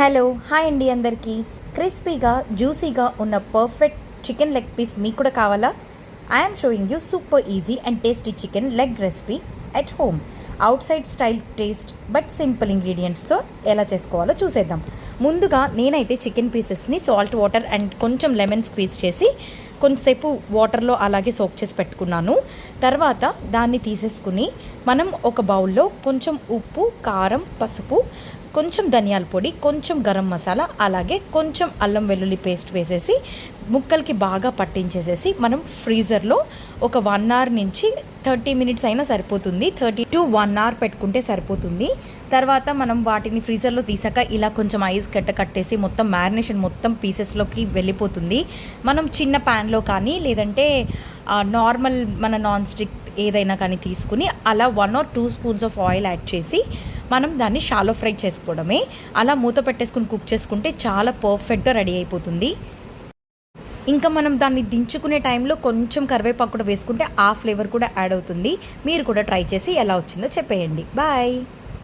Hello hi అండి అందరికీ. క్రిస్పీగా జ్యూసీగా ఉన్న పర్ఫెక్ట్ చికెన్ లెగ్ పీస్ మీకు కూడా కావాలా? I'm showing you super easy and tasty chicken leg recipe at home. Outside style taste but simple ఇంగ్రీడియంట్స్తో ఎలా చేసుకోవాలో చూసేద్దాం. ముందుగా నేనైతే చికెన్ పీసెస్ని సాల్ట్ వాటర్ అండ్ కొంచెం లెమన్ స్క్వీజ్ చేసి కొంతసేపు వాటర్లో అలాగే సోక్ చేసి పెట్టుకున్నాను. తర్వాత దాన్ని తీసేసుకుని మనం ఒక బౌల్లో కొంచెం ఉప్పు, కారం, పసుపు, కొంచెం ధనియాల పొడి, కొంచెం గరం మసాలా, అలాగే కొంచెం అల్లం వెల్లుల్లి పేస్ట్ వేసేసి ముక్కలకి బాగా పట్టించేసేసి మనం ఫ్రీజర్లో ఒక 1 అవర్ నుంచి 30 మినిట్స్ అయినా సరిపోతుంది. 30 to 1 అవర్ పెట్టుకుంటే సరిపోతుంది. తర్వాత మనం వాటిని ఫ్రీజర్లో తీసాక ఇలా కొంచెం ఐస్ కట్టేసి మొత్తం మ్యారినేషన్ మొత్తం పీసెస్లోకి వెళ్ళిపోతుంది. మనం చిన్న ప్యాన్లో కానీ లేదంటే నార్మల్ మన నాన్ స్టిక్ ఏదైనా కానీ తీసుకుని అలా 1 or 2 spoons of oil add చేసి మనం దాన్ని షాలో ఫ్రై చేసుకోవడమే. అలా మూత పెట్టేసుకుని కుక్ చేసుకుంటే చాలా పర్ఫెక్ట్గా రెడీ అయిపోతుంది. ఇంకా మనం దాన్ని దించుకునే టైంలో కొంచెం కరివేపాకు కూడా వేసుకుంటే ఆ ఫ్లేవర్ కూడా యాడ్ అవుతుంది. మీరు కూడా ట్రై చేసి ఎలా వచ్చిందో చెప్పేయండి. బాయ్.